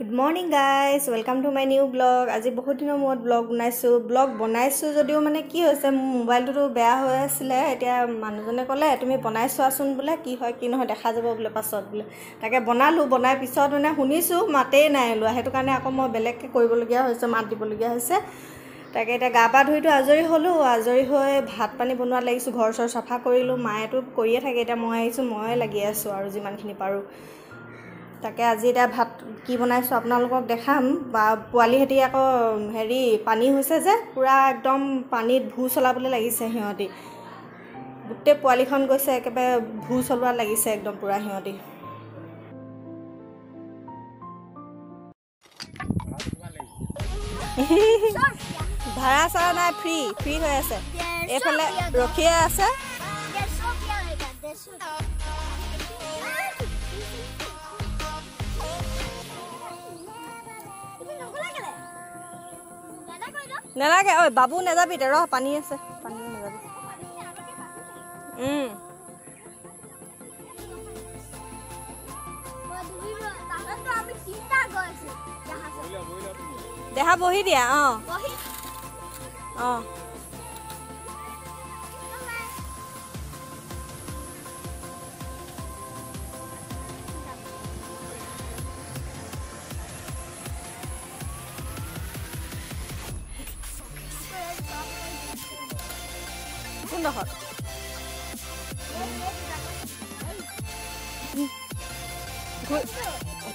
Good morning guys, welcome to my new vlog. আজি বহুত দিনৰ মূৰত vlog বনাইছো যদিও মানে কি হৈছে মোবাইলটো বেয়া হৈ আছিল এতিয়া মানুহজনে ক'লে তুমি বনাইছোৱাচোন বোলে কি হয় কি নহয় দেখা যাব বোলে পাছত বোলে তাকে বনাই পিছত মানে শুনিছো মাতেই নাই লোৱা হেতু কাৰণে আকৌ মই বেলেগকে কৰিবলগীয়া হৈছে মাত দিবলগীয়া হৈছে তাকে এটা গা পা ধুইটো আজৰি হলো আজৰি হৈ ভাত পানী বনোৱা লাগিছো ঘৰ চৰ সাফা কৰিলো মায়েটো কৰিয়ে থাকে এটা মই আহিছো মই লাগি আছো আৰু যিমানখিনি পাৰো তাকে আজি এটা ভাত কি বনাইছো আপোনালোকক দেখাম বা পোৱালি হেতি আকৌ হেৰি পানী হৈছে যে পুৰা একদম পানীত ভু চলাবলৈ লাগিছে হিয়তি গুটে পোৱালিখন গৈছে একেবাৰে ভু চলৱা লাগিছে একদম পুৰা হিয়তি ভাড়া চাৰা নাই ফ্ৰী হৈ আছে এফালে ৰখিয়ে আছে নেলাগে ঐ বাবু নেযাবি দে ৰহ পানী আছে পানী নেযাবি দেহা বহি দিয়া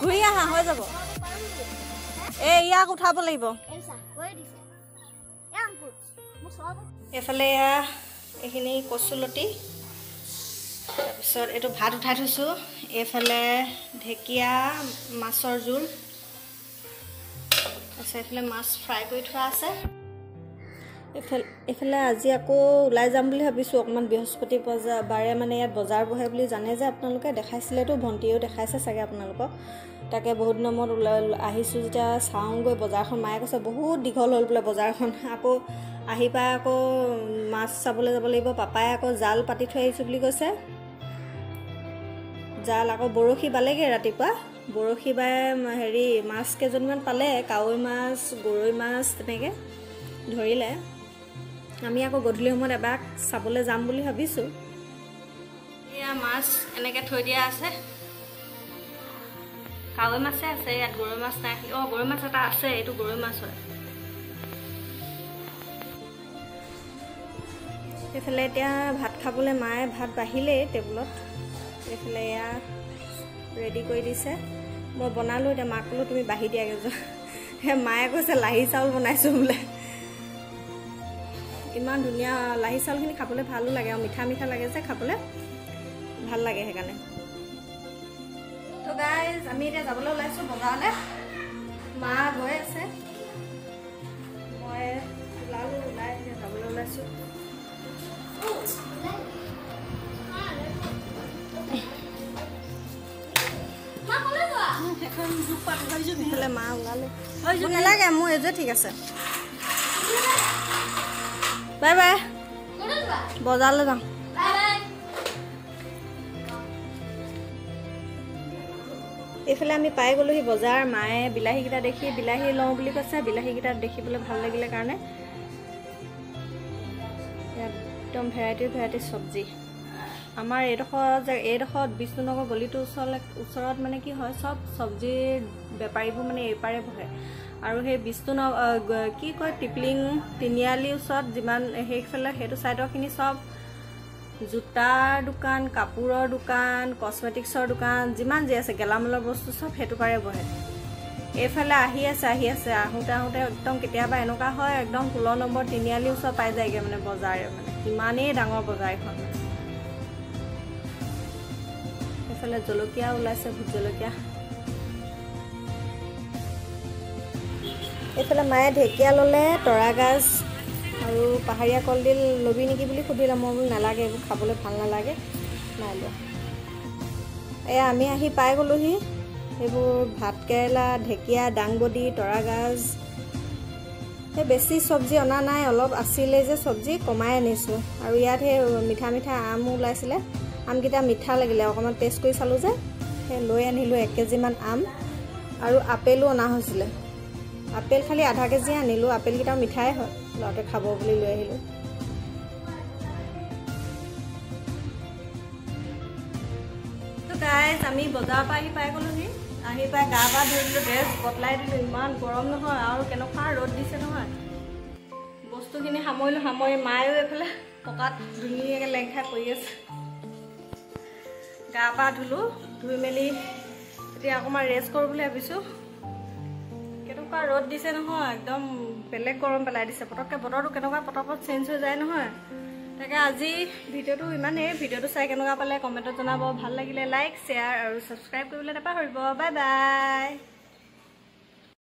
ঘুৰি আহা হৈ যাব ইয়াক উঠাব লাগিব এফালে এইখিনি কচুলতি তাৰপিছত এইটো ভাত উঠাই থৈছোঁ এইফালে ঢেকীয়া মাছৰ জোল তাৰপিছত এইফালে মাছ ফ্ৰাই কৰি থোৱা আছে এফালে আজি আকৌ ওলাই যাম বুলি ভাবিছোঁ অকণমান বৃহস্পতিবাৰে মানে ইয়াত বজাৰ বহে বুলি জানে যে আপোনালোকে দেখাইছিলেতো ভণ্টিয়েও দেখাইছে চাগে আপোনালোকক তাকে বহুত দিনৰ মূৰত আহিছোঁ যেতিয়া চাওঁগৈ বজাৰখন মায়ে কৈছে বহুত দীঘল হ'ল বোলে বজাৰখন আকৌ আহি পাই আকৌ মাছ চাবলৈ যাব লাগিব পাপাই আকৌ জাল পাতি থৈ আহিছোঁ বুলি কৈছে জাল আকৌ বৰশী বালেগে ৰাতিপুৱা বৰশী বাই হেৰি মাছ কেইজনমান পালে কাৱৈ মাছ গৰৈ মাছ তেনেকৈ ধৰিলে আমি আকৌ গধূলি সময়ত এবাৰ চাবলৈ যাম বুলি ভাবিছোঁ এয়া মাছ এনেকৈ থৈ দিয়া আছে কাৱৈ মাছে আছে ইয়াত গৰৈ মাছ নাই গৰৈ মাছ এটা আছে এইটো গৰৈ মাছ হয় এইফালে এতিয়া ভাত খাবলৈ মায়ে ভাত বাঢ়িলেই টেবুলত এইফালে এয়া ৰেডি কৰি দিছে মই বনালোঁ এতিয়া মাক ক'লোঁ তুমি বাঢ়ি দিয়াগৈ যোৱা মায়ে কৈছে লাহি চাউল বনাইছোঁ বোলে ইমান ধুনীয়া লাহি চাউলখিনি খাবলৈ ভালো লাগে আৰু মিঠা মিঠা লাগে যে খাবলৈ ভাল লাগে সেইকাৰণে তো গাইজ আমি এতিয়া যাবলৈ ওলাইছোঁ বজাৰলৈ মা গৈ আছে মই ওলাই এতিয়া যাবলৈ ওলাইছোঁ সেইফালে মা ওলালে নালাগে মোৰ এইযোৰ ঠিক আছে বাই বাই বজাৰলৈ যাম এইফালে আমি পাই গ'লোহি বজাৰ মায়ে বিলাহীকেইটা দেখি বিলাহী লওঁ বুলি কৈছে বিলাহীকেইটা দেখিবলৈ ভাল লাগিলে কাৰণে একদম ভেৰাইটি চব্জি আমাৰ এইডোখৰত বিষ্ণুনগৰ গলিটোৰ ওচৰত মানে কি হয় চব চব্জিৰ বেপাৰীবোৰ মানে এইপাৰে বহে আৰু সেই কি কয় টিপলিং তিনিআলিৰ ওচৰত যিমান সেইফালে সেইটো চাইডৰখিনি চব জোতাৰ দোকান কাপোৰৰ দোকান কছমেটিক্সৰ দোকান যিমান যি আছে গেলামালৰ বস্তু চব সেইটো পাৰে বহে এইফালে আহি আছে আহোঁতে একদম কেতিয়াবা এনেকুৱা হয় একদম 16 নম্বৰ তিনিআলিৰ ওচৰত পাই যায়গৈ মানে বজাৰ মানে ইমানেই ডাঙৰ বজাৰ এখন এইফালে জলকীয়া ওলাইছে ভোট জলকীয়া এইফালে মায়ে ঢেকীয়া ল'লে তৰা গাজ আৰু পাহাৰীয়া কলডিল ল'বি নেকি বুলি সুধিলে মই বোলো নালাগে এইবোৰ খাবলৈ ভাল নালাগে নাই লোৱা এয়া আমি আহি পাই গ'লোহি এইবোৰ ভাতকেৰেলা ঢেকীয়া দাংবডি তৰা গাজ সেই বেছি চব্জি অনা নাই অলপ আছিলে যে চব্জি কমাই আনিছোঁ আৰু ইয়াত সেই মিঠা মিঠা আম ওলাইছিলে আমকেইটা মিঠা লাগিলে অকণমান টেষ্ট কৰি চালোঁ যে সেই লৈ আনিলোঁ 1 কেজিমান আম আৰু আপেলো অনা হৈছিলে আপেল খালি আধা কেজি আনিলোঁ আপেলকেইটা মিঠাই হয় ল'ৰাটোৱে খাব বুলি লৈ আহিলোঁ গাইজ আমি বজাৰৰ পৰা আহি পাই গ'লোহি আহি পাই গা পা ধুই দিলোঁ ড্ৰেছ বদলাই দিলোঁ ইমান গৰম নহয় আৰু কেনেকুৱা ৰ'দ দিছে নহয় বস্তুখিনি সামৰিলোঁ সামৰি মায়েও এইফালে পকাত ধুনীয়াকৈ লেং খাই পৰি আছে গা পা ধুলোঁ ধুই মেলি এতিয়া অকণমান ৰেষ্ট কৰোঁ বুলি ভাবিছোঁ কেনেকুৱা ৰ'দ দিছে নহয় একদম বেলেগ গৰম পেলাই দিছে পটককৈ বতৰটো কেনেকুৱা পটকত চেঞ্জ হৈ যায় নহয় তাকে আজি ভিডিঅ'টো ইমানেই ভিডিঅ'টো চাই কেনেকুৱা পালে কমেণ্টত জনাব ভাল লাগিলে লাইক শ্বেয়াৰ আৰু ছাবস্ক্ৰাইব কৰিবলৈ নাপাহৰিব বাই বাই